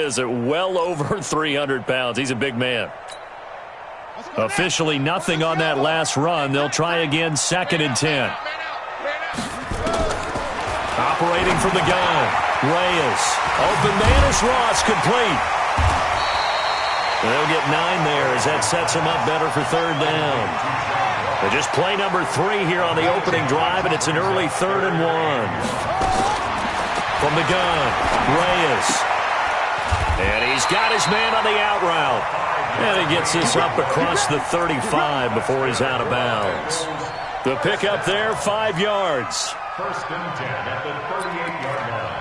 is at well over 300 pounds. He's a big man. Officially nothing on that last run. They'll try again, 2nd and 10. Operating from the gun. Reyes. Open man is Ross, complete. They'll get 9 there as that sets them up better for 3rd down. They just play number 3 here on the opening drive, and it's an early 3rd and 1. From the gun, Reyes. And he's got his man on the out route. And he gets this up across the 35 before he's out of bounds. The pickup there, 5 yards. 1st and 10 at the 38-yard line.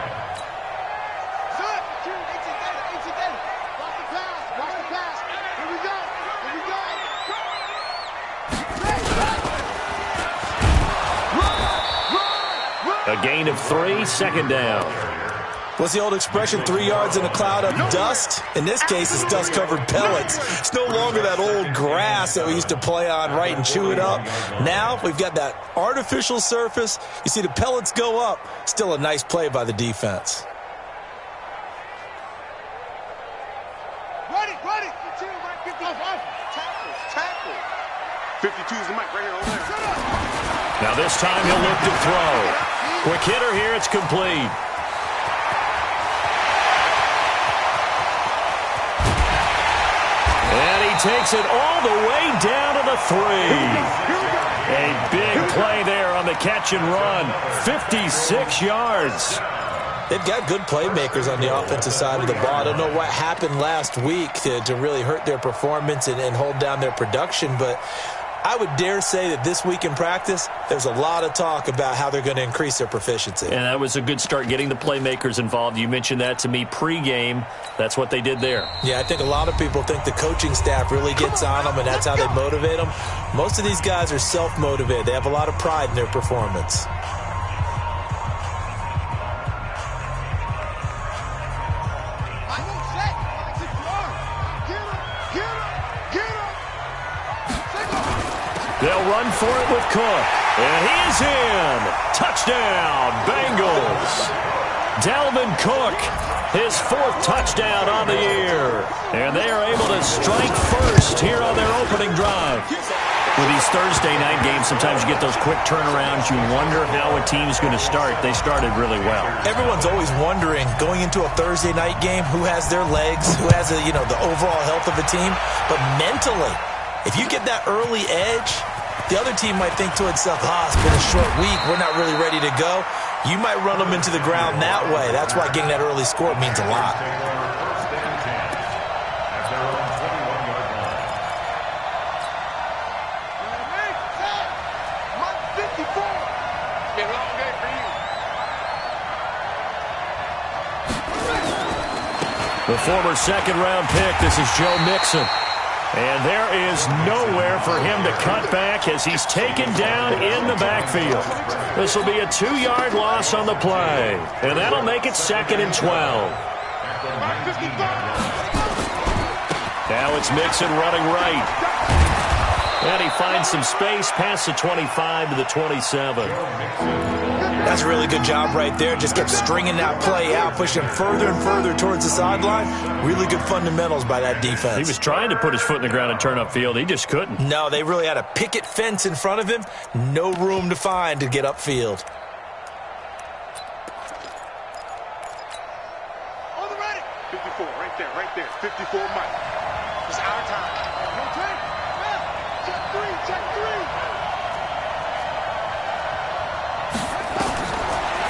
A gain of 3, 2nd down. What's the old expression, 3 yards in a cloud of dust? In this case, it's dust-covered pellets. It's no longer that old grass that we used to play on, right, and chew it up. Now we've got that artificial surface. You see the pellets go up. Still a nice play by the defense. Ready. 52 is the mic right here over there. Now this time he'll look to throw. Quick hitter here, it's complete. And he takes it all the way down to the 3. A big play there on the catch and run. 56 yards. They've got good playmakers on the offensive side of the ball. I don't know what happened last week to really hurt their performance and hold down their production, but I would dare say that this week in practice, there's a lot of talk about how they're going to increase their proficiency. And that was a good start, getting the playmakers involved. You mentioned that to me pregame. That's what they did there. Yeah, I think a lot of people think the coaching staff really gets on them, and that's how they motivate them. Most of these guys are self-motivated. They have a lot of pride in their performance. They'll run for it with Cook. And he is in. Touchdown, Bengals. Dalvin Cook, his 4th touchdown on the year. And they are able to strike first here on their opening drive. With these Thursday night games, sometimes you get those quick turnarounds. You wonder how a team's going to start. They started really well. Everyone's always wondering, going into a Thursday night game, who has their legs, who has the overall health of a team. But mentally, if you get that early edge, the other team might think to itself, it's been a short week. We're not really ready to go. You might run them into the ground that way. That's why getting that early score means a lot. The former 2nd-round pick, this is Joe Mixon. And there is nowhere for him to cut back as he's taken down in the backfield. This will be a 2-yard loss on the play. And that'll make it 2nd and 12. Now it's Mixon running right. And he finds some space past the 25 to the 27. That's a really good job right there. Just kept stringing that play out, pushing him further and further towards the sideline. Really good fundamentals by that defense. He was trying to put his foot in the ground and turn upfield. He just couldn't. No, they really had a picket fence in front of him. No room to find to get upfield. On the ready. 54, right there. 54, Mike. It's our time. Check 3.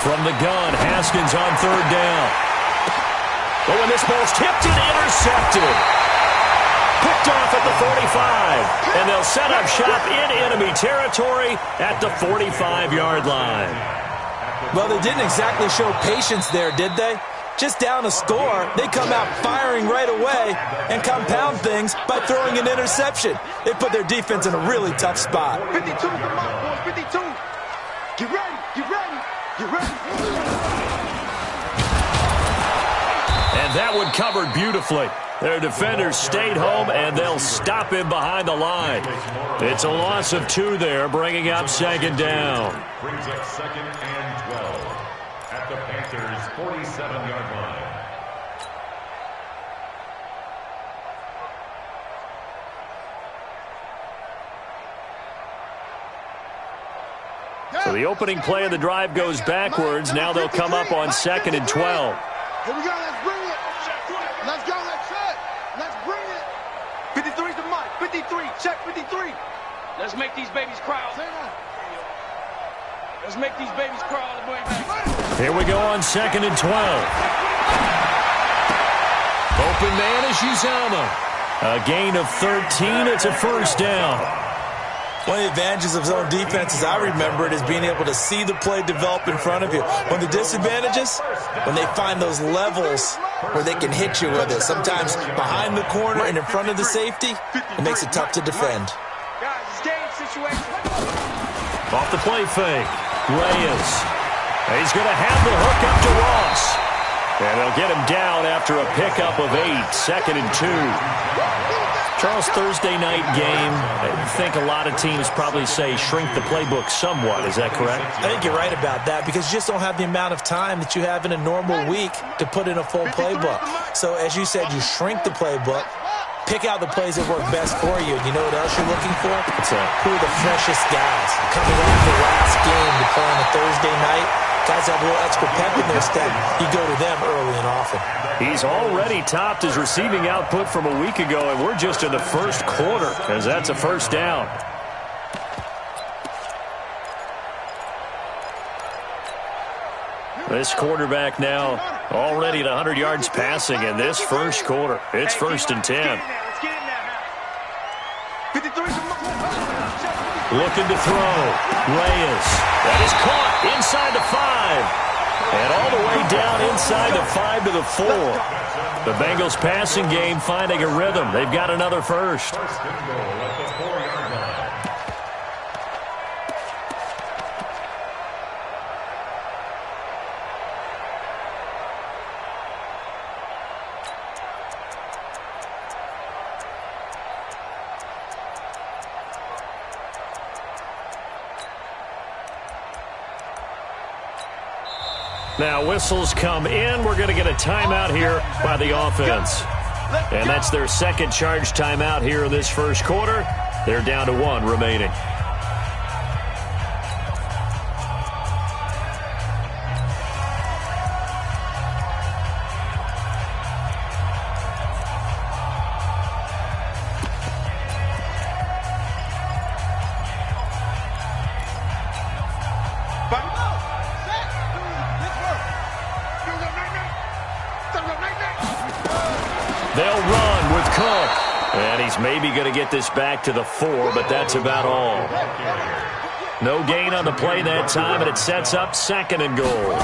From the gun, Haskins on 3rd down. But when this ball's tipped and intercepted. Picked off at the 45. And they'll set up shop in enemy territory at the 45-yard line. Well, they didn't exactly show patience there, did they? Just down a score, they come out firing right away and compound things by throwing an interception. They put their defense in a really tough spot. 52, come on, boys, 52. Get ready. And that one covered beautifully. Their defenders stayed home, and they'll stop him behind the line. It's a loss of 2 there, bringing up 2nd down. Brings up 2nd and 12 at the Panthers' 47-yard line. the opening play of the drive goes backwards. Now they'll come up on 2nd and 12. Here we go. Let's bring it. Let's go. Let's set. Let's bring it. 53's the mic. 53. Check 53. Let's make these babies cry. Let's make these babies cry all the way back. Here we go on 2nd and 12. Open man is Uzama. A gain of 13. It's a first down. One of the advantages of zone defense, as I remember it, is being able to see the play develop in front of you. One of the disadvantages, when they find those levels where they can hit you with it, sometimes behind the corner and in front of the safety, it makes it tough to defend. Guys, it's game situation. Off the play fake, Reyes. He's going to have the hook up to Ross. And they'll get him down after a pickup of 8, 2nd and 2. Charles, Thursday night game, I think a lot of teams probably say shrink the playbook somewhat. Is that correct? I think you're right about that because you just don't have the amount of time that you have in a normal week to put in a full playbook. So as you said, you shrink the playbook, pick out the plays that work best for you. You know what else you're looking for? What's that? Who are the freshest guys coming off the last game to play on a Thursday night? Guys have a little extra pep in their step. You go to them early and often. He's already topped his receiving output from a week ago, and we're just in the first quarter, as that's a first down. This quarterback now already at 100 yards passing in this first quarter. It's 1st and 10. Let's get in there. 53's the mic. Looking to throw. Reyes. That is caught inside the 5. And all the way down inside the 5 to the 4. The Bengals passing game finding a rhythm. They've got another first. First and goal at the 4-yard line. Now whistles come in. We're going to get a timeout here by the offense. And that's their second charge timeout here in this first quarter. They're down to 1 remaining. They'll run with Cook. And he's maybe going to get this back to the 4, but that's about all. No gain on the play that time, and it sets up 2nd and goal.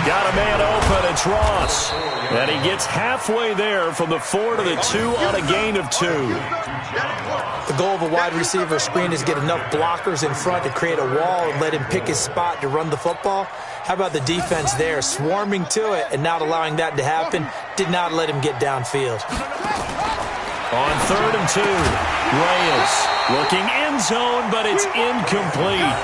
Got a man open. It's Ross. And he gets halfway there from the 4 to the 2 on a gain of 2. The goal of a wide receiver screen is get enough blockers in front to create a wall and let him pick his spot to run the football. How about the defense there, swarming to it and not allowing that to happen? Did not let him get downfield. On 3rd and 2, Reyes looking end zone, but it's incomplete.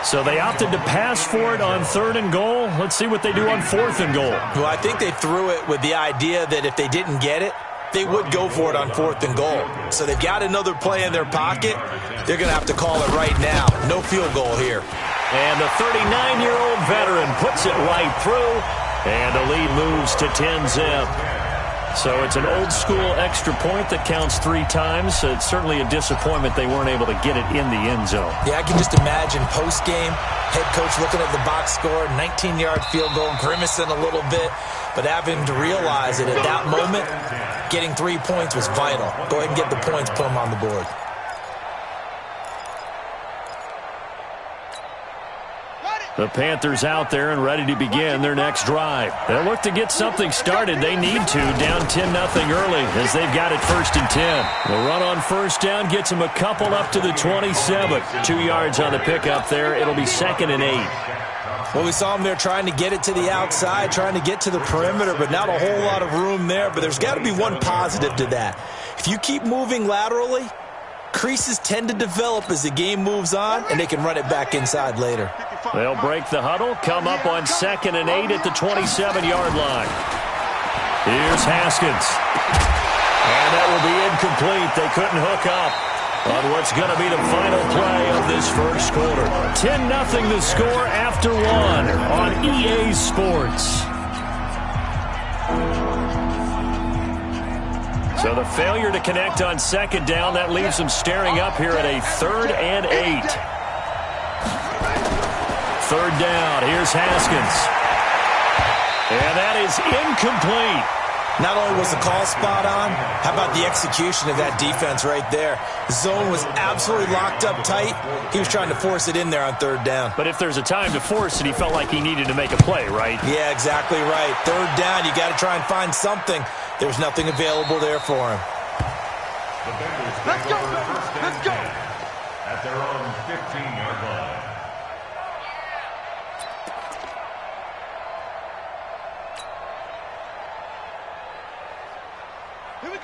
So they opted to pass for it on 3rd and goal. Let's see what they do on 4th and goal. Well, I think they threw it with the idea that if they didn't get it, they would go for it on 4th and goal. So they've got another play in their pocket. They're going to have to call it right now. No field goal here. And the 39-year-old veteran puts it right through, and the lead moves to 10-zip. So it's an old-school extra point that counts 3 times. So it's certainly a disappointment they weren't able to get it in the end zone. Yeah, I can just imagine post-game, head coach looking at the box score, 19-yard field goal, grimacing a little bit, but having to realize that at that moment, getting 3 points was vital. Go ahead and get the points, put them on the board. The Panthers out there and ready to begin their next drive. They'll look to get something started. They need to, down 10-0 early as they've got it 1st and 10. The run on 1st down gets them a couple up to the 27. 2 yards on the pickup there. It'll be 2nd and 8. Well, we saw them there trying to get it to the outside, trying to get to the perimeter, but not a whole lot of room there. But there's got to be one positive to that. If you keep moving laterally, creases tend to develop as the game moves on, and they can run it back inside later. They'll break the huddle, come up on 2nd and 8 at the 27-yard line. Here's Haskins. And that will be incomplete. They couldn't hook up. on what's going to be the final play of this first quarter. 10-0 the score after one on EA Sports. So the failure to connect on second down, that leaves them staring up here at a 3rd and 8. Third down, here's Haskins. And that is incomplete. Not only was the call spot on, how about the execution of that defense right there? The zone was absolutely locked up tight. He was trying to force it in there on third down. But if there's a time to force it, he felt like he needed to make a play, right? Yeah, exactly right. Third down, you got to try and find something. There's nothing available there for him. Let's go, let's go. At their own 15-yard line.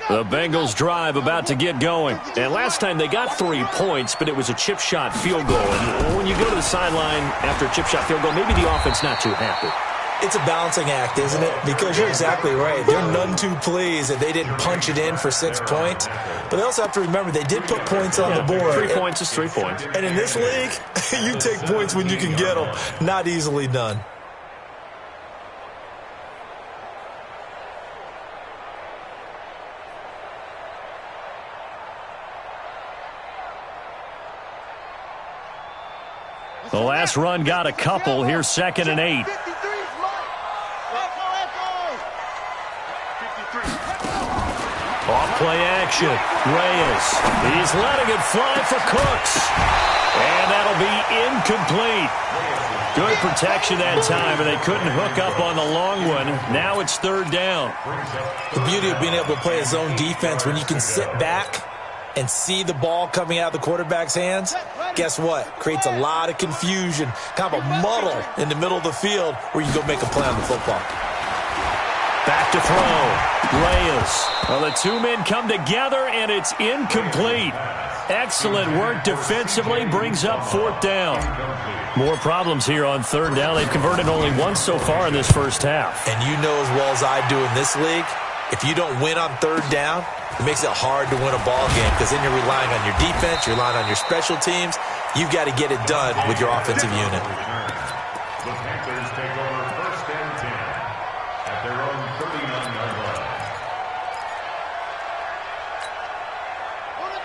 The Bengals drive about to get going. And last time they got 3 points, but it was a chip shot field goal. And when you go to the sideline after a chip shot field goal, maybe the offense not too happy. It's a balancing act, isn't it? Because you're exactly right. They're none too pleased that they didn't punch it in for 6 points. But they also have to remember they did put points on the board. 3 points is 3 points. And in this league, you take points when you can get them. Not easily done. The last run got a couple. Here's 2nd and 8. Off play action. Reyes. He's letting it fly for Cooks. And that'll be incomplete. Good protection that time, and they couldn't hook up on the long one. Now it's 3rd down. The beauty of being able to play a zone defense when you can sit back and see the ball coming out of the quarterback's hands, guess what? Creates a lot of confusion, kind of a muddle in the middle of the field where you can go make a play on the football. Back to throw. Reyes. Well, the 2 men come together, and it's incomplete. Excellent work defensively. Brings up 4th down. More problems here on 3rd down. They've converted only once so far in this first half. And you know as well as I do in this league, if you don't win on 3rd down, it makes it hard to win a ball game because then you're relying on your defense, you're relying on your special teams. You've got to get it done with your offensive unit. The Panthers take over 1st and 10 at their own 39-yard line.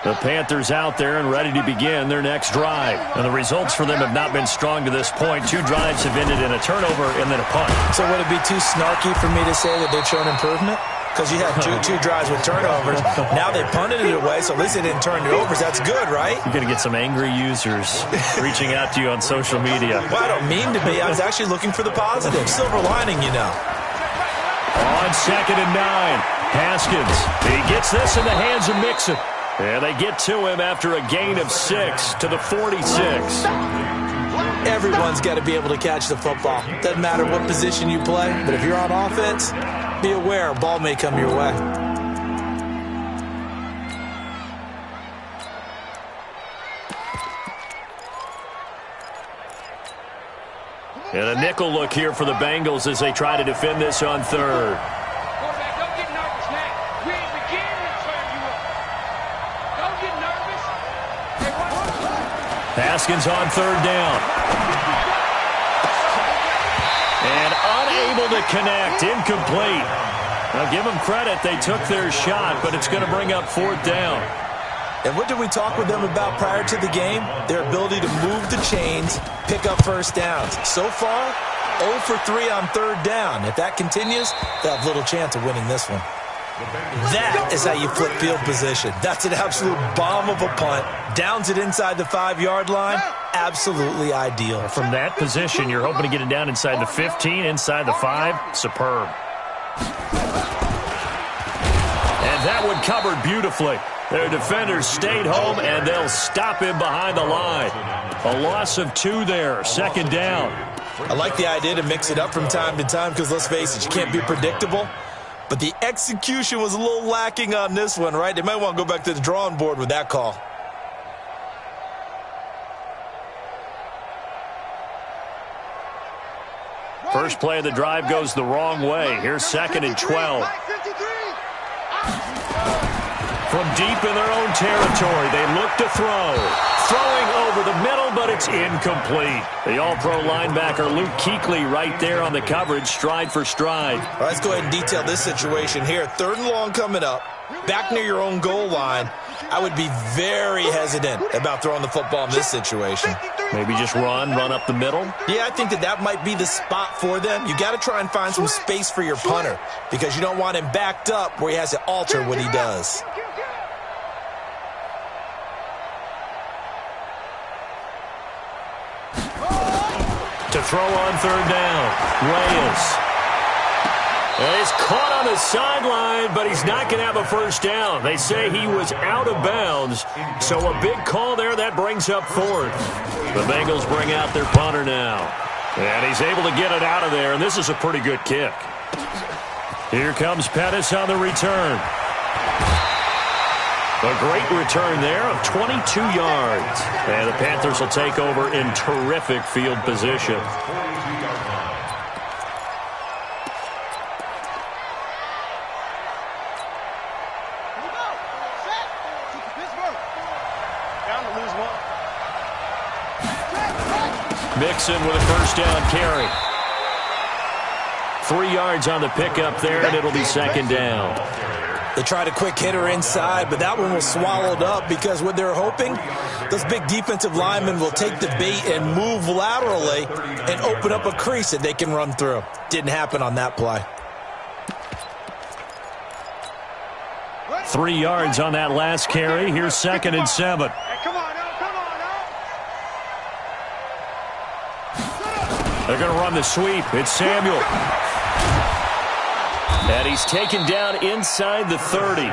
The Panthers out there and ready to begin their next drive. And the results for them have not been strong to this point. 2 drives have ended in a turnover and then a punt. So would it be too snarky for me to say that they've shown improvement? Because you had two drives with turnovers. Now they punted it away, so at least they didn't turn it over. That's good, right? You're going to get some angry users reaching out to you on social media. Well, I don't mean to be. I was actually looking for the positive. Silver lining, you know. On 2nd and 9, Haskins. He gets this in the hands of Mixon. And they get to him after a gain of 6 to the 46. Everyone's got to be able to catch the football. Doesn't matter what position you play, but if you're on offense, be aware a ball may come your way. And a nickel look here for the Bengals as they try to defend this on 3rd. Quarterback, don't get nervous, man. We ain't beginning to turn you up. Don't get nervous. Hey, watch. Haskins on 3rd down. And unable to connect. Incomplete. Now give them credit. They took their shot, but it's going to bring up 4th down. And what did we talk with them about prior to the game? Their ability to move the chains, pick up first downs. So far, 0 for 3 on 3rd down. If that continues, they'll have little chance of winning this one. That is how you flip field position. That's an absolute bomb of a punt. Downs it inside the 5-yard line. Absolutely ideal. From that position, you're hoping to get it down inside the 15, inside the 5. Superb. And that one covered beautifully. Their defenders stayed home, and they'll stop him behind the line. A loss of 2 there. 2nd down. I like the idea to mix it up from time to time because, let's face it, you can't be predictable. But the execution was a little lacking on this one, right? They might want to go back to the drawing board with that call. First play of the drive goes the wrong way. Here's 2nd and 12. From deep in their own territory, they look to throw. Throwing over the middle, but it's incomplete. The all-pro linebacker Luke Kuechly right there on the coverage, stride for stride. All right, let's go ahead and detail this situation here. 3rd and long coming up, back near your own goal line. I would be very hesitant about throwing the football in this situation. Maybe just run up the middle? Yeah, I think that might be the spot for them. You got to try and find some space for your punter because you don't want him backed up where he has to alter what he does. To throw on 3rd down, Reyes. He's caught on the sideline, but he's not going to have a first down. They say he was out of bounds, so a big call there. That brings up 4th. The Bengals bring out their punter now. And he's able to get it out of there, and this is a pretty good kick. Here comes Pettis on the return. A great return there of 22 yards. And the Panthers will take over in terrific field position. Mixon with a first down carry. 3 yards on the pickup there, and it'll be 2nd down. They tried a quick hitter inside, but that one was swallowed up because what they're hoping, those big defensive linemen will take the bait and move laterally and open up a crease that they can run through. Didn't happen on that play. 3 yards on that last carry. Here's 2nd and 7. They're going to run the sweep. It's Samuel. And he's taken down inside the 30.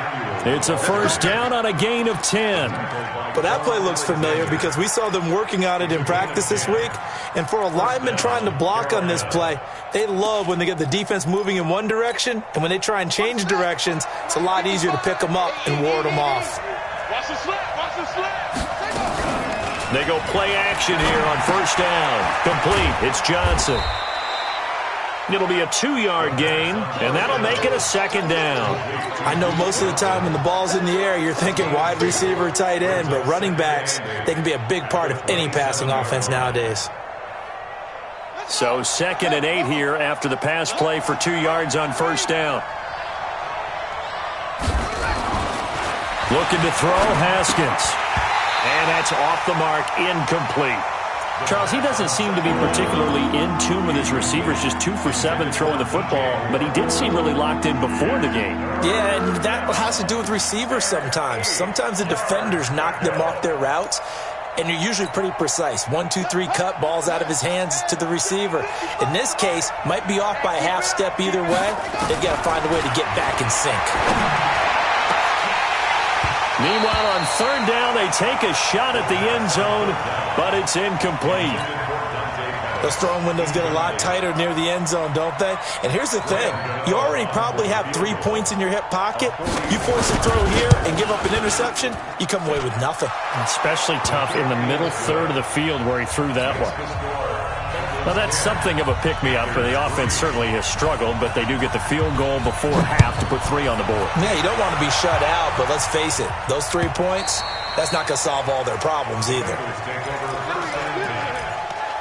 It's a first down on a gain of 10. But that play looks familiar because we saw them working on it in practice this week. And for a lineman trying to block on this play, they love when they get the defense moving in one direction. And when they try and change directions, it's a lot easier to pick them up and ward them off. Watch the slip. Watch the slip. They go play action here on first down. Complete. It's Johnson. It'll be a 2-yard gain, and that'll make it a 2nd down. I know most of the time when the ball's in the air, you're thinking wide receiver, tight end, but running backs, they can be a big part of any passing offense nowadays. So 2nd and 8 here after the pass play for 2 yards on first down. Looking to throw, Haskins. And that's off the mark, incomplete. Charles, he doesn't seem to be particularly in tune with his receivers, just 2 for 7 throwing the football, but he did seem really locked in before the game. Yeah, and that has to do with receivers sometimes. Sometimes the defenders knock them off their routes, and you're usually pretty precise. 1, 2, 3 cut, balls out of his hands to the receiver. In this case, might be off by a half step either way. They've got to find a way to get back in sync. Meanwhile, on 3rd down, they take a shot at the end zone, but it's incomplete. Those throwing windows get a lot tighter near the end zone, don't they? And here's the thing. You already probably have 3 points in your hip pocket. You force a throw here and give up an interception, you come away with nothing. Especially tough in the middle third of the field where he threw that one. Well, that's something of a pick-me-up, but the offense certainly has struggled, but they do get the field goal before half to put 3 on the board. Yeah, you don't want to be shut out, but let's face it, those 3 points, that's not going to solve all their problems either.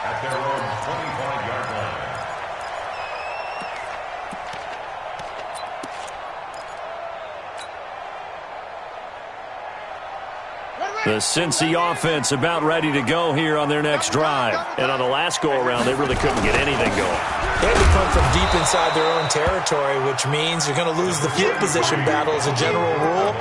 At their own 25-yard line. The Cincy offense about ready to go here on their next drive. And on the last go-around, they really couldn't get anything going. They had to come from deep inside their own territory, which means you're going to lose the field position battle as a general rule.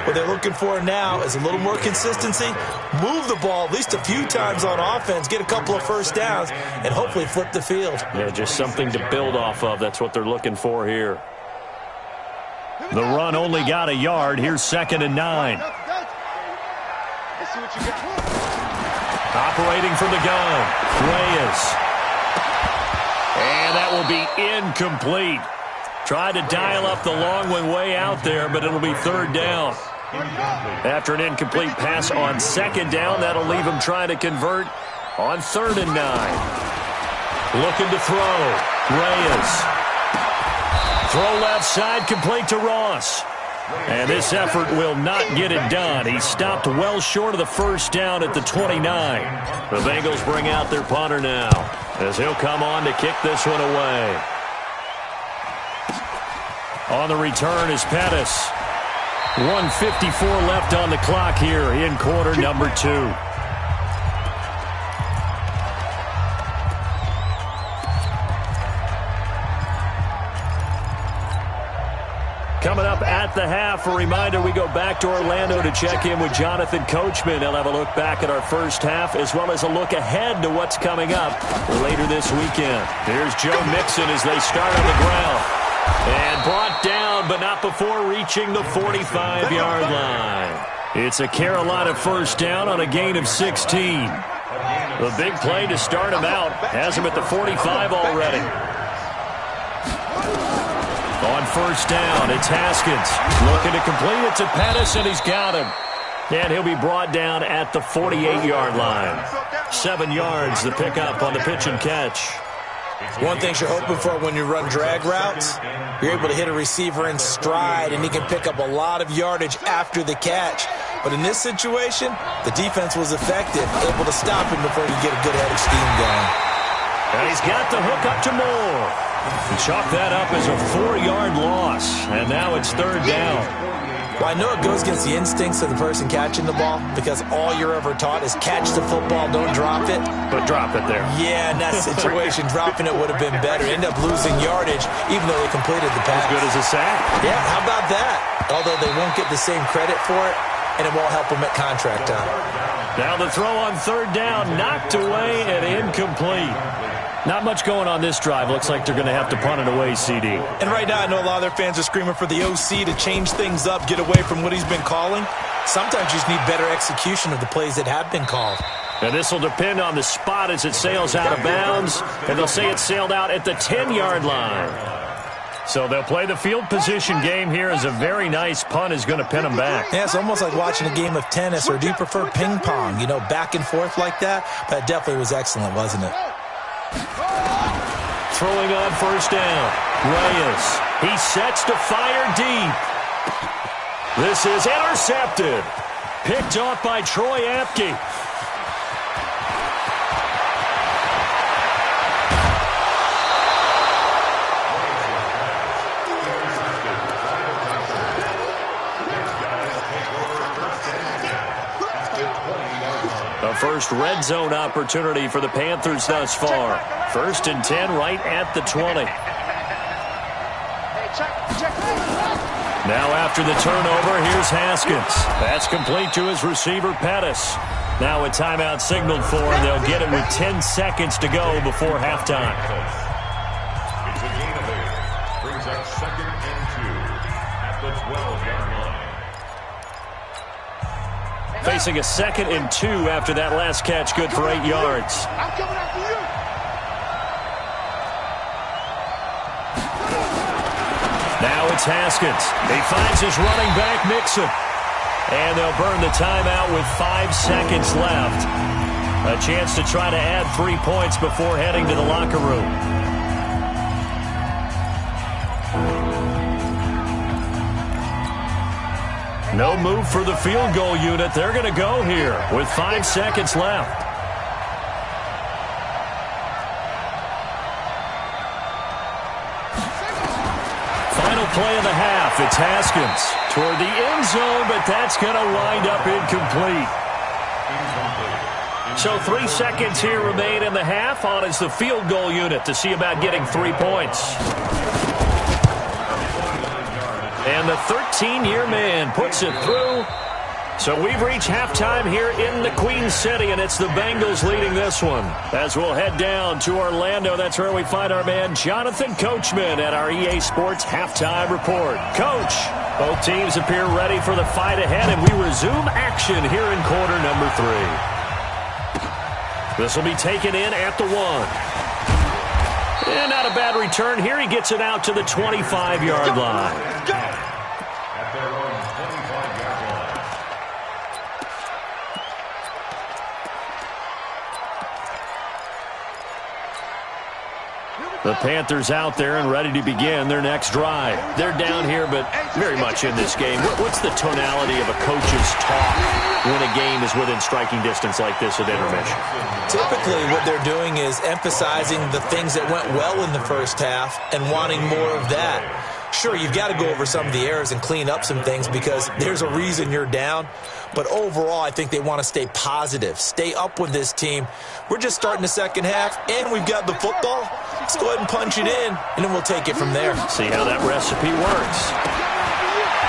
What they're looking for now is a little more consistency, move the ball at least a few times on offense, get a couple of first downs, and hopefully flip the field. Yeah, just something to build off of. That's what they're looking for here. The run only got a yard. Here's 2nd and 9. Operating from the gun, Reyes. And that will be incomplete. Tried to dial up the long one way out there, but it'll be 3rd down. After an incomplete pass on 2nd down, that'll leave him trying to convert on 3rd and 9. Looking to throw, Reyes. Throw left side, complete to Ross. And this effort will not get it done. He stopped well short of the first down at the 29. The Bengals bring out their punter now, as he'll come on to kick this one away. On the return is Pettis. 1:54 left on the clock here in quarter number 2. Coming up at the half, a reminder, we go back to Orlando to check in with Jonathan Coachman. He'll have a look back at our first half as well as a look ahead to what's coming up later this weekend. Here's Joe Mixon as they start on the ground. And brought down, but not before reaching the 45-yard line. It's a Carolina first down on a gain of 16. The big play to start him out has him at the 45 already. On first down, it's Haskins. Looking to complete it to Pettis, and he's got him. And he'll be brought down at the 48-yard line. 7 yards to pick up on the pitch and catch. One thing you're hoping for when you run drag routes, you're able to hit a receiver in stride, and he can pick up a lot of yardage after the catch. But in this situation, the defense was effective, able to stop him before he could get a good head of steam going. And he's got the hook up to Moore. He chalked that up as a 4-yard loss, and now it's third down. Well, I know it goes against the instincts of the person catching the ball because all you're ever taught is catch the football, don't drop it. But drop it there. Yeah, in that situation, dropping it would have been better. End up losing yardage, even though they completed the pass. As good as a sack. Yeah, how about that? Although they won't get the same credit for it, and it won't help them at contract time. Now the throw on third down, knocked away and incomplete. Not much going on this drive. Looks like they're going to have to punt it away, CD. And right now, I know a lot of their fans are screaming for the OC to change things up, get away from what he's been calling. Sometimes you just need better execution of the plays that have been called. And this will depend on the spot as it sails out of bounds. And they'll say it sailed out at the 10-yard line. So they'll play the field position game here as a very nice punt is going to pin them back. Yeah, it's almost like watching a game of tennis, or do you prefer ping pong? You know, back and forth like that? But it definitely was excellent, wasn't it? Throwing on first down, Reyes. He sets to fire deep. This is intercepted. Picked off by Troy Apke. A first red zone opportunity for the Panthers thus far. 1st and 10 right at the 20. Now after the turnover, here's Haskins. That's complete to his receiver, Pettis. Now a timeout signaled for, and they'll get it with 10 seconds to go before halftime. It's a gain of 8. Brings up 2nd and 2 at the 12-yard line. Facing a 2nd and 2 after that last catch, good for 8 yards. I'm coming after you. Now it's Haskins. He finds his running back, Mixon. And they'll burn the timeout with 5 seconds left. A chance to try to add 3 points before heading to the locker room. No move for the field goal unit. They're going to go here with 5 seconds left. Final play of the half. It's Haskins toward the end zone, but that's going to wind up incomplete. So 3 seconds here remain in the half. On is the field goal unit to see about getting 3 points. And the 13-year man puts it through. So we've reached halftime here in the Queen City, and it's the Bengals leading this one. As we'll head down to Orlando, that's where we find our man Jonathan Coachman at our EA Sports Halftime Report. Coach, both teams appear ready for the fight ahead, and we resume action here in quarter number 3. This will be taken in at the 1. And not a bad return here. He gets it out to the 25-yard line. At their own 25-yard line. Here we The Panthers out there and ready to begin their next drive. They're down here, but very much in this game. What's the tonality of a coach's talk when a game is within striking distance like this at intermission? Typically, what they're doing is emphasizing the things that went well in the first half and wanting more of that. Sure, you've got to go over some of the errors and clean up some things because there's a reason you're down. But overall, I think they want to stay positive, stay up with this team. We're just starting the second half, and we've got the football. Let's go ahead and punch it in, and then we'll take it from there. See how that recipe works.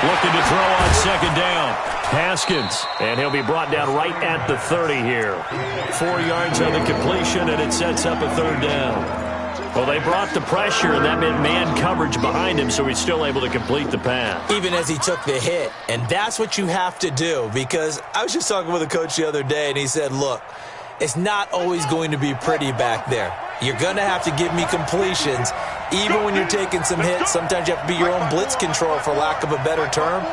Looking to throw on second down. Haskins, and he'll be brought down right at the 30 here. 4 yards on the completion, and it sets up a third down. Well, they brought the pressure, and that meant man coverage behind him, so he's still able to complete the pass. Even as he took the hit, and that's what you have to do, because I was just talking with a coach the other day, and he said, look, it's not always going to be pretty back there. You're going to have to give me completions, even when you're taking some hits. Sometimes you have to be your own blitz control, for lack of a better term.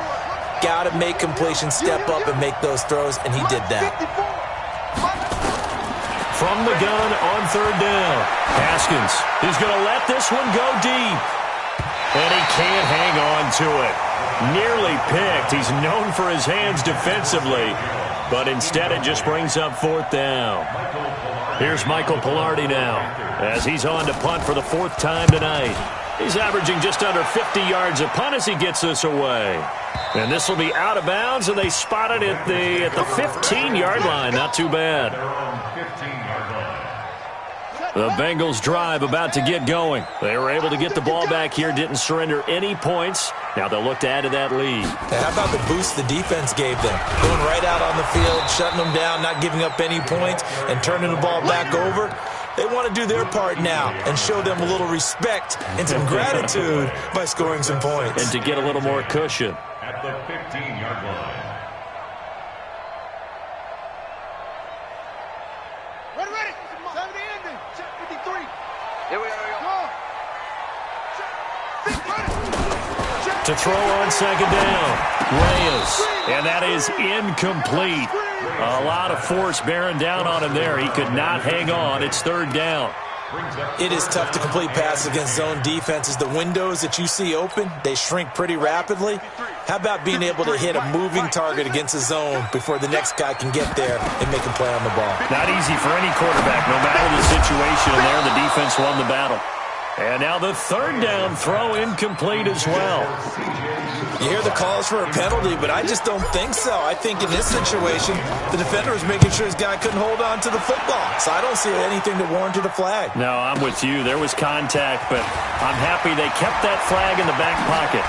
Got to make completions, step up, and make those throws, and he did that. From the gun on third down, Haskins is going to let this one go deep. And he can't hang on to it. Nearly picked. He's known for his hands defensively, but instead it just brings up fourth down. Here's Michael Pilardi now, as he's on to punt for the 4th time tonight. He's averaging just under 50 yards a punt as he gets this away. And this will be out of bounds, and they spot it at the 15-yard line. Not too bad. The Bengals drive about to get going. They were able to get the ball back here, didn't surrender any points. Now they'll look to add to that lead. How about the boost the defense gave them? Going right out on the field, shutting them down, not giving up any points, and turning the ball back over. They want to do their part now and show them a little respect and some gratitude by scoring some points. And to get a little more cushion. At the 15-yard line. Ready. 70 ending. Check 53. Here we go. To throw on second down, Reyes. And that is incomplete. A lot of force bearing down on him there. He could not hang on. It's third down. It is tough to complete passes against zone defenses. The windows that you see open, they shrink pretty rapidly. How about being able to hit a moving target against a zone before the next guy can get there and make a play on the ball? Not easy for any quarterback, no matter the situation. And there, the defense won the battle. And now the third down throw incomplete as well. You hear the calls for a penalty, but I just don't think so. I think in this situation, the defender was making sure his guy couldn't hold on to the football. So I don't see anything that warranted a flag. No, I'm with you. There was contact, but I'm happy they kept that flag in the back pocket.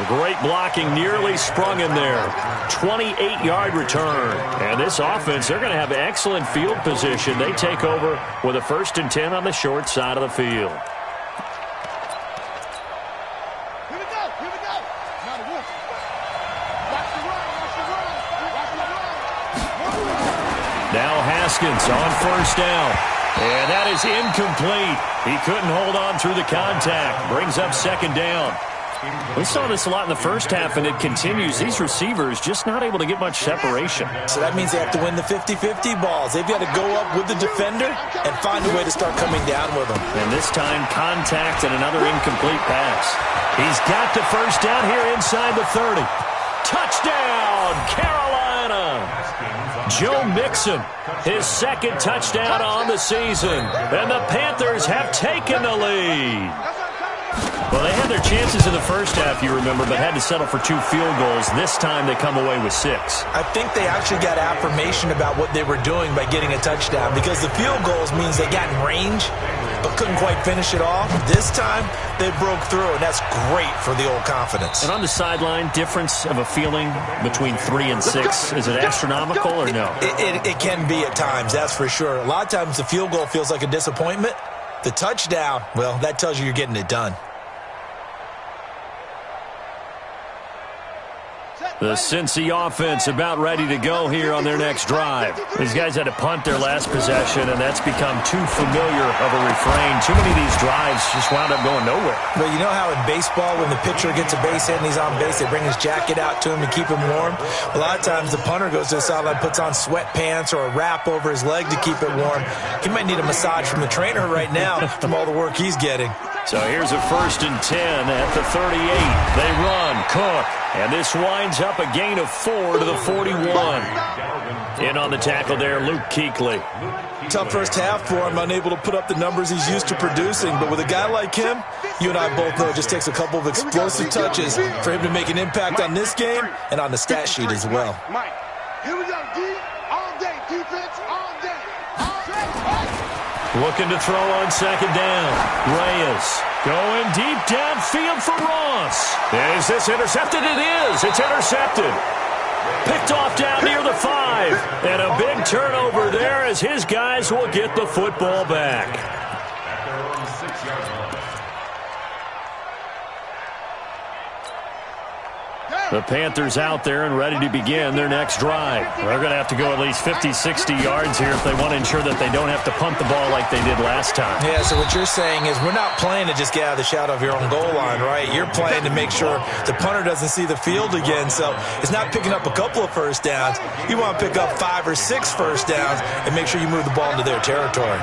Great blocking, nearly sprung him there. 28-yard return. And this offense, they're going to have excellent field position. They take over with a 1st and 10 on the short side of the field. Here we go. Now the wolf. Watch the run. Now Haskins on first down. And that is incomplete. He couldn't hold on through the contact. Brings up second down. We saw this a lot in the first half, and it continues. These receivers just not able to get much separation. So that means they have to win the 50-50 balls. They've got to go up with the defender and find a way to start coming down with them. And this time, contact and another incomplete pass. He's got the first down here inside the 30. Touchdown, Carolina! Joe Mixon, his 2nd touchdown on the season. And the Panthers have taken the lead. Well, they had their chances in the first half, you remember, but had to settle for 2 field goals. This time they come away with 6. I think they actually got affirmation about what they were doing by getting a touchdown, because the field goals means they got in range but couldn't quite finish it off. This time they broke through, and that's great for the old confidence. And on the sideline, difference of a feeling between 3 and 6, is it astronomical or no? It can be at times, that's for sure. A lot of times the field goal feels like a disappointment. The touchdown, well, that tells you you're getting it done. Set. The Cincy offense about ready to go here on their next drive. These guys had to punt their last possession, and that's become too familiar of a refrain. Too many of these drives just wound up going nowhere. But you know how in baseball, when the pitcher gets a base hit and he's on base, they bring his jacket out to him to keep him warm? A lot of times the punter goes to the sideline, puts on sweatpants or a wrap over his leg to keep it warm. He might need a massage from the trainer right now from all the work he's getting. So here's a 1st and 10 at the 38. They run, Cook, and this winds up a gain of 4 to the 41. In on the tackle there, Luke Kuechly. Tough first half for him, unable to put up the numbers he's used to producing. But with a guy like him, you and I both know it just takes a couple of explosive touches for him to make an impact on this game and on the stat sheet as well. Mike, here we go, D. All day, defense, all day. Looking to throw on 2nd down. Reyes going deep downfield for Ross. Is this intercepted? It is. It's intercepted. Picked off down near the 5. And a big turnover there as his guys will get the football back. At their own 6-yard line. The Panthers out there and ready to begin their next drive. They're going to have to go at least 50, 60 yards here if they want to ensure that they don't have to punt the ball like they did last time. Yeah, so what you're saying is we're not playing to just get out of the shadow of your own goal line, right? You're playing to make sure the punter doesn't see the field again. So it's not picking up a couple of first downs. You want to pick up 5 or 6 first downs and make sure you move the ball into their territory.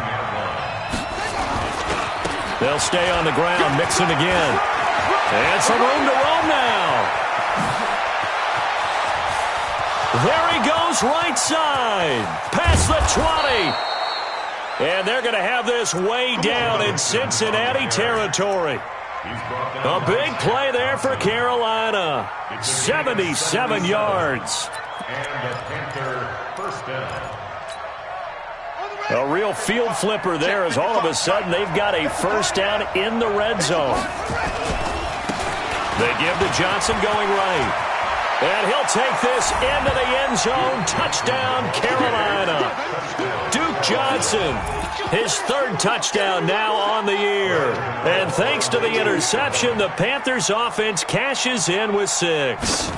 They'll stay on the ground, mixing again. And some room to roam now. There he goes, right side. Past the 20. And they're going to have this way down in Cincinnati territory. A big play there for Carolina. 77 yards. And the Panther 1st down. A real field flipper there as all of a sudden they've got a 1st down in the red zone. They give to Johnson going right. And he'll take this into the end zone. Touchdown, Carolina. Duke Johnson, his 3rd touchdown now on the year. And thanks to the interception, the Panthers offense cashes in with 6.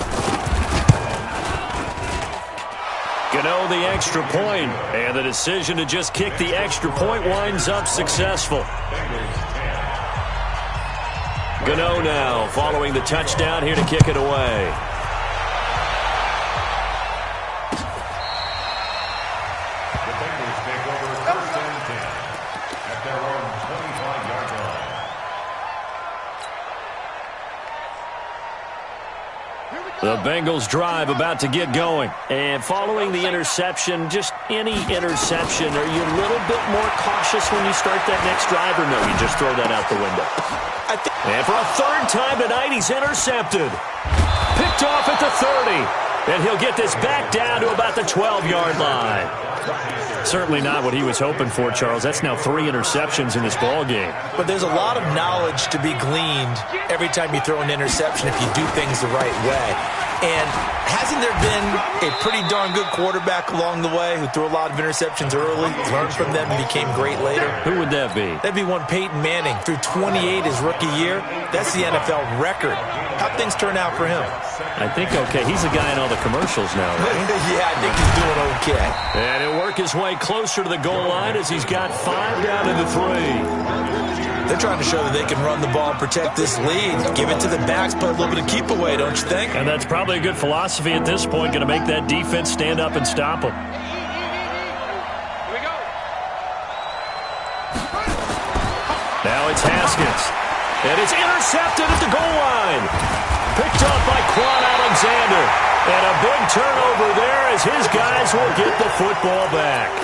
Gano the extra point, and the decision to just kick the extra point winds up successful. Gano now following the touchdown here to kick it away. The Bengals drive about to get going. And following the interception, just any interception, are you a little bit more cautious when you start that next drive, or no, you just throw that out the window? And for a 3rd time tonight, he's intercepted. Picked off at the 30. And he'll get this back down to about the 12-yard line. Certainly not what he was hoping for, Charles. That's now 3 interceptions in this ball game. But there's a lot of knowledge to be gleaned every time you throw an interception if you do things the right way. And hasn't there been a pretty darn good quarterback along the way who threw a lot of interceptions early, learned from them, and became great later? Who would that be? That'd be one Peyton Manning. Threw 28 his rookie year. That's the NFL record. How'd things turn out for him? I think okay. He's the guy in all the commercials now, right? Yeah, I think he's doing okay. And he'll work his way closer to the goal line as he's got 5 down to the 3. They're trying to show that they can run the ball, protect this lead, give it to the backs, play a little bit of keep away, don't you think? And that's probably a good philosophy at this point, going to make that defense stand up and stop them. Here we go. Now it's Haskins. And it's intercepted at the goal line. Picked up by Quan Alexander. And a big turnover there as his guys will get the football back.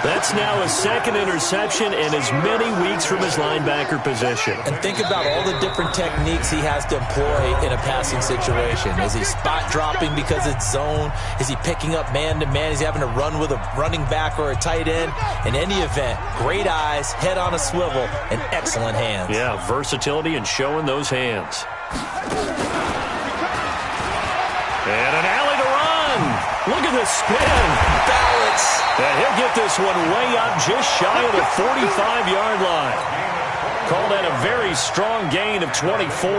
That's now his 2nd interception in as many weeks from his linebacker position. And think about all the different techniques he has to employ in a passing situation. Is he spot dropping because it's zone? Is he picking up man-to-man? Is he having to run with a running back or a tight end? In any event, great eyes, head on a swivel, and excellent hands. Yeah, versatility and showing those hands. And an alley to run. Look at the spin. Balance. And he'll get this one way up just shy of the 45-yard line. Call that a very strong gain of 24.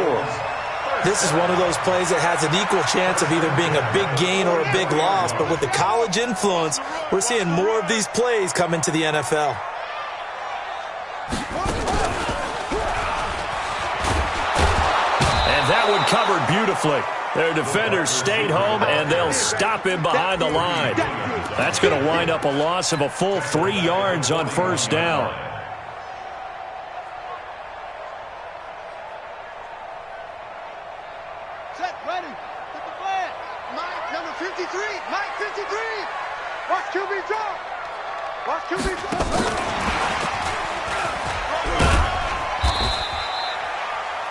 This is one of those plays that has an equal chance of either being a big gain or a big loss, but with the college influence, we're seeing more of these plays come into the NFL. And that one covered beautifully. Their defenders stayed home, and they'll stop him behind the line. That's going to wind up a loss of a full 3 yards on first down. Set, ready. Hit the flag. Mike, number 53. Mike, 53. Watch QB drop. Watch QB drop.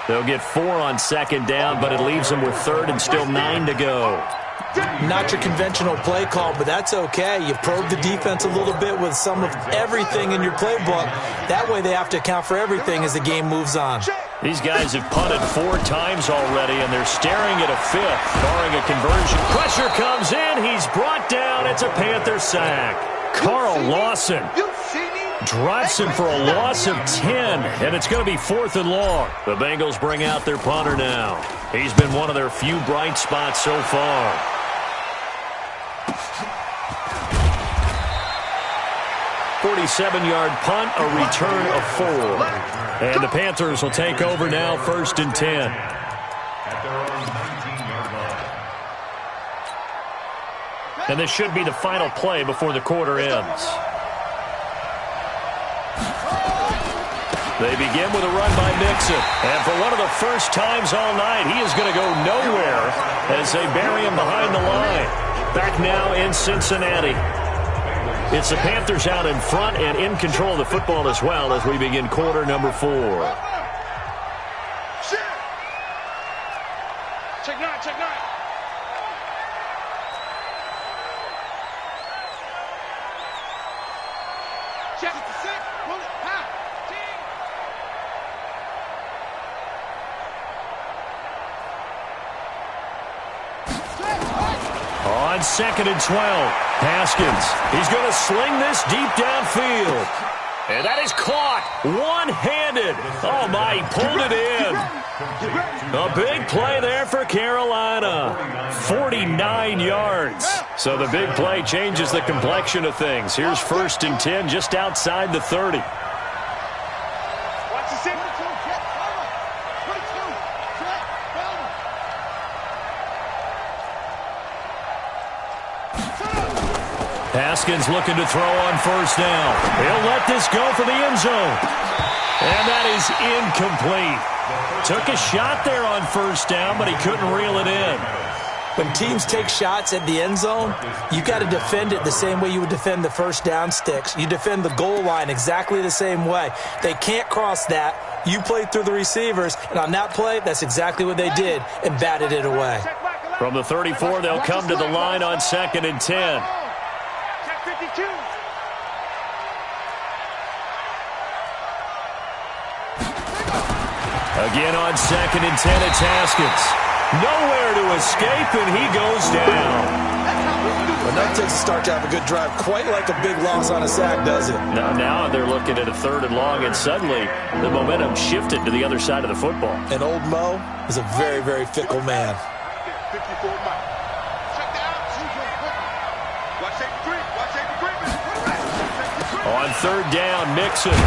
They'll get 4 on second down, but it leaves them with third and still 9 to go. Not your conventional play call, but that's okay. You probe the defense a little bit with some of everything in your playbook. That way they have to account for everything as the game moves on. These guys have punted 4 times already, and they're staring at a 5th, barring a conversion. Pressure comes in. He's brought down. It's a Panther sack. Carl Lawson drops him for a loss of 10, and it's going to be 4th and long. The Bengals bring out their punter now. He's been one of their few bright spots so far. "47-yard punt, a return of 4. And the Panthers will take over now, 1st and 10. At their own 19-yard line. And this should be the final play before the quarter ends. They begin with a run by Mixon. And for one of the first times all night, he is going to go nowhere as they bury him behind the line. Back now in Cincinnati. It's the Panthers out in front and in control of the football as well as we begin quarter number 4. Check 9, check 9. Check 6, pull it, half. On 2nd and 12, Haskins. He's going to sling this deep downfield. And that is caught one-handed. Oh, my, he pulled it in. A big play there for Carolina. 49 yards. So the big play changes the complexion of things. Here's 1st and 10 just outside the 30. Watch the center. Haskins looking to throw on 1st down. He'll let this go for the end zone. And that is incomplete. Took a shot there on 1st down, but he couldn't reel it in. When teams take shots at the end zone, you got to defend it the same way you would defend the 1st down sticks. You defend the goal line exactly the same way. They can't cross that. You play through the receivers, and on that play, that's exactly what they did and batted it away. From the 34, they'll come to the line on 2nd and 10. Check 52. Again on 2nd and 10, it's Haskins. Nowhere to escape, and he goes down. Enough takes a start to have a good drive. Quite like a big loss on a sack, does it? Now they're looking at a 3rd and long, and suddenly the momentum shifted to the other side of the football. And old Mo is a very, very fickle man. 54 Mike. Check the out. Watch 83. Watch 83. On 3rd down, Mixon.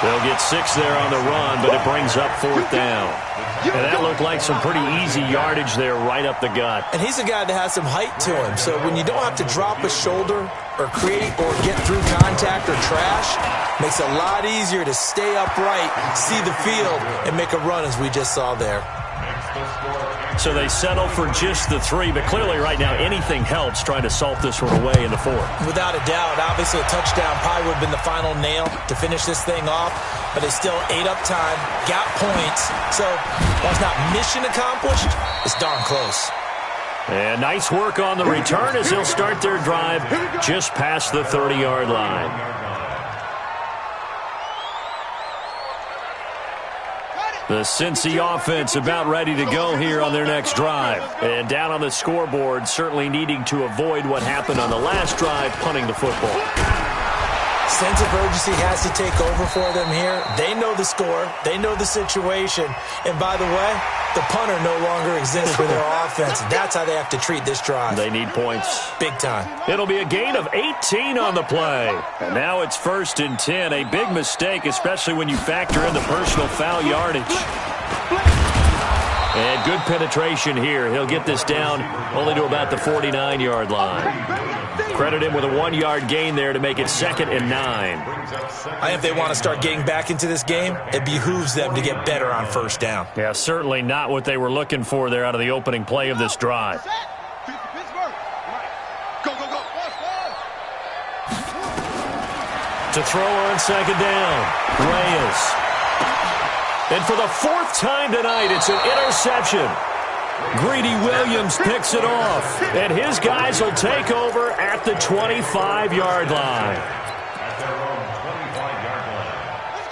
They'll get 6 there on the run, but it brings up 4th down. And that looked like some pretty easy yardage there right up the gut. And he's a guy that has some height to him. So when you don't have to drop a shoulder or create or get through contact or trash, makes it a lot easier to stay upright, see the field, and make a run as we just saw there. So they settle for just the 3, but clearly right now anything helps trying to salt this one away in the 4th. Without a doubt, obviously a touchdown probably would have been the final nail to finish this thing off, but they still ate up time, got points. So while it's not mission accomplished, it's darn close. And nice work on the return as they'll start their drive just past the 30-yard line. The Cincy offense about ready to go here on their next drive. And down on the scoreboard, certainly needing to avoid what happened on the last drive, punting the football. Sense of urgency has to take over for them here. They know the score. They know the situation. And by the way, the punter no longer exists for their offense. That's how they have to treat this drive. They need points. Big time. It'll be a gain of 18 on the play. And now it's 1st and 10. A big mistake, especially when you factor in the personal foul yardage. And good penetration here. He'll get this down only to about the 49-yard line. Credit him with a 1-yard gain there to make it 2nd and 9. I think if they want to start getting back into this game, it behooves them to get better on 1st down. Yeah, certainly not what they were looking for there out of the opening play of this drive. To throw on 2nd down, Reyes. And for the 4th time tonight, it's an interception. Greedy Williams picks it off, and his guys will take over at the 25-yard line.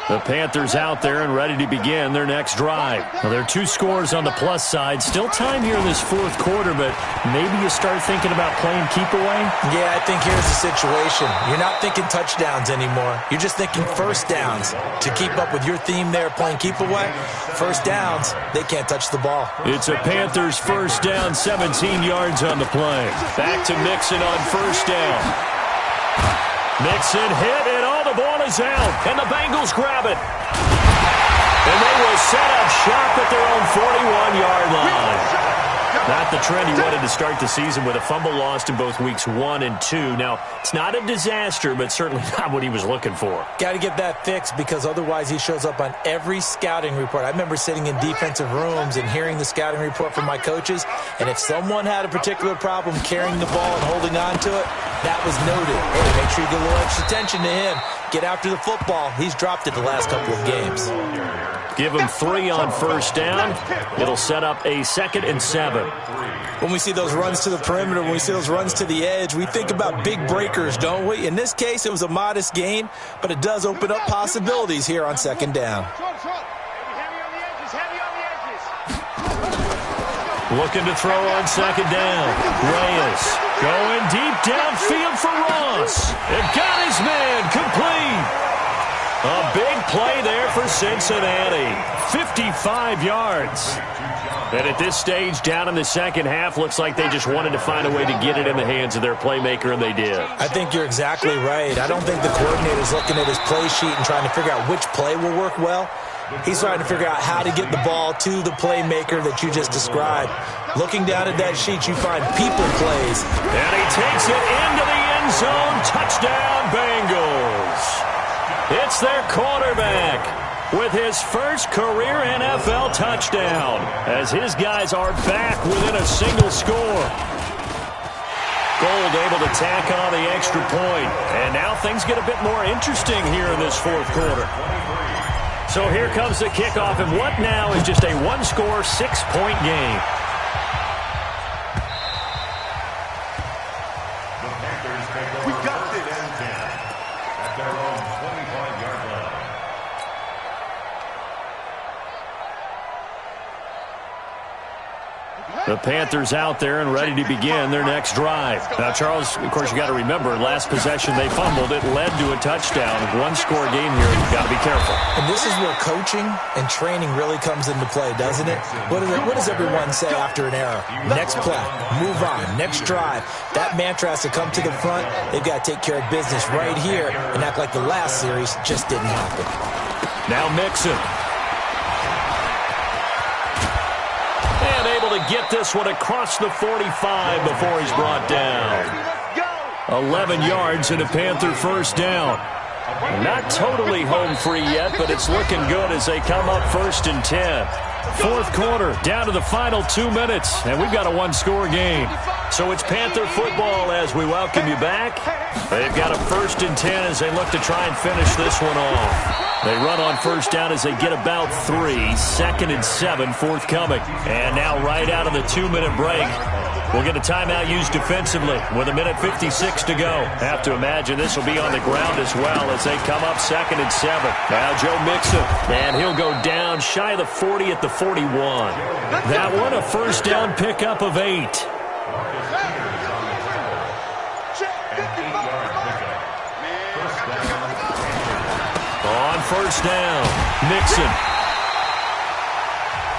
The Panthers out there and ready to begin their next drive. Well, there are 2 scores on the plus side. Still time here in this 4th quarter, but maybe you start thinking about playing keep away? Yeah, I think here's the situation. You're not thinking touchdowns anymore. You're just thinking 1st downs. To keep up with your theme there, playing keep away, 1st downs, they can't touch the ball. It's a Panthers 1st down, 17 yards on the play. Back to Mixon on 1st down. Mixon hit, and all the ball is out, and the Bengals grab it. And they will set up shop at their own 41-yard line. Not the trend he wanted to start the season with a fumble lost in both weeks 1 and 2. Now, it's not a disaster, but certainly not what he was looking for. Got to get that fixed because otherwise he shows up on every scouting report. I remember sitting in defensive rooms and hearing the scouting report from my coaches, and if someone had a particular problem carrying the ball and holding on to it, that was noted. Hey, make sure you get a little extra attention to him. Get after the football. He's dropped it the last couple of games. Give him 3 on 1st down. It'll set up a 2nd and 7. When we see those runs to the perimeter, when we see those runs to the edge, we think about big breakers, don't we? In this case, it was a modest gain, but it does open up possibilities here on 2nd down. Looking to throw on 2nd down. Reyes going deep downfield for Ross. And got his man complete. A big play there for Cincinnati. 55 yards. And at this stage, down in the 2nd half, looks like they just wanted to find a way to get it in the hands of their playmaker, and they did. I think you're exactly right. I don't think the coordinator's looking at his play sheet and trying to figure out which play will work well. He's trying to figure out how to get the ball to the playmaker that you just described. Looking down at that sheet, you find people plays. And he takes it into the end zone. Touchdown, Bengals. It's their quarterback with his first career NFL touchdown as his guys are back within a single score. Gold able to tack on the extra point. And now things get a bit more interesting here in this 4th quarter. So here comes the kickoff, and what now is just a 1-score, 6-point game. We got this. At their own 25-yard line. The Panthers out there and ready to begin their next drive. Now, Charles, of course, you got to remember, last possession they fumbled. It led to a touchdown. 1-score game here. You've got to be careful. And this is where coaching and training really comes into play, doesn't it? What does everyone say after an error? Next play, move on, next drive. That mantra has to come to the front. They've got to take care of business right here and act like the last series just didn't happen. Now Mixon. And able to get this one across the 45 before he's brought down. 11 yards and a Panther 1st down. Not totally home free yet, but it's looking good as they come up 1st and 10. 4th quarter, down to the final 2 minutes, and we've got a 1-score game. So it's Panther football as we welcome you back. They've got a 1st and 10 as they look to try and finish this one off. They run on 1st down as they get about 3. 2nd and 7 forthcoming. And now right out of the 2-minute break, we'll get a timeout used defensively with 1:56 to go. Have to imagine this will be on the ground as well as they come up 2nd and 7. Now Joe Mixon, and he'll go down shy of the 40 at the 41. That one a 1st down pickup of 8. first down. Nixon.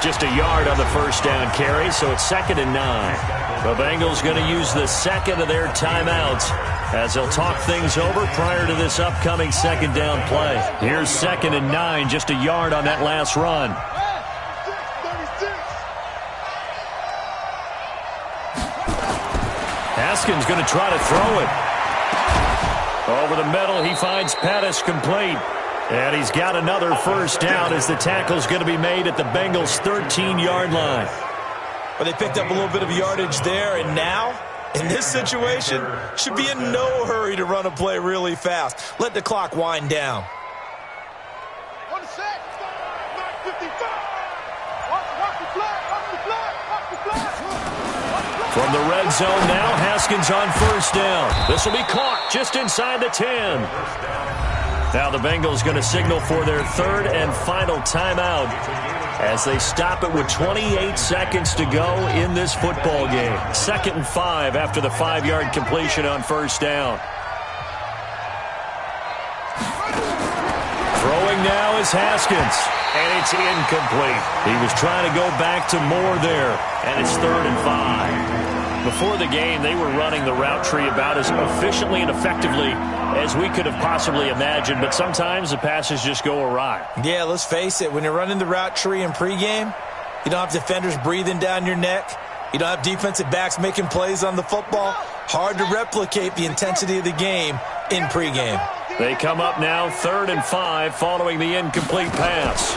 Just a yard on the first down carry, so it's 2nd and 9. The Bengals going to use the second of their timeouts as they'll talk things over prior to this upcoming 2nd down play. Here's 2nd and 9, just a yard on that last run. Haskins going to try to throw it. Over the middle, he finds Pettis complete. And he's got another first down as the tackle's going to be made at the Bengals' 13-yard line. Well, they picked up a little bit of yardage there, and now, in this situation, should be in no hurry to run a play really fast. Let the clock wind down. On the set. 55. Watch the flag. Watch the flag. Watch the flag. From the red zone now, Haskins on first down. This will be caught just inside the 10. Now the Bengals going to signal for their 3rd and final timeout as they stop it with 28 seconds to go in this football game. 2nd and 5 after the 5-yard completion on first down. Throwing now is Haskins, and it's incomplete. He was trying to go back to Moore there, and it's 3rd and 5. Before the game, they were running the route tree about as efficiently and effectively as we could have possibly imagined, but sometimes the passes just go awry. Yeah, let's face it. When you're running the route tree in pregame, you don't have defenders breathing down your neck. You don't have defensive backs making plays on the football. Hard to replicate the intensity of the game in pregame. They come up now 3rd and 5 following the incomplete pass.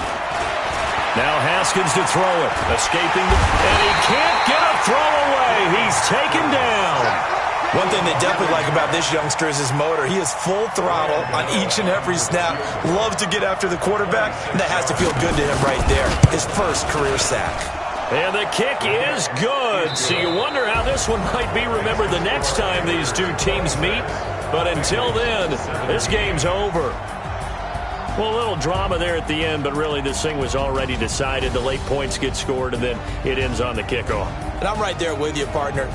Now Haskins to throw it. Escaping, and he can't get a throw away. He's taken down. One thing they definitely like about this youngster is his motor. He is full throttle on each and every snap. Loves to get after the quarterback, and that has to feel good to him right there. His first career sack. And the kick is good. So you wonder how this one might be remembered the next time these two teams meet. But until then, this game's over. Well, a little drama there at the end, but really this thing was already decided. The late points get scored, and then it ends on the kickoff. And I'm right there with you, partner.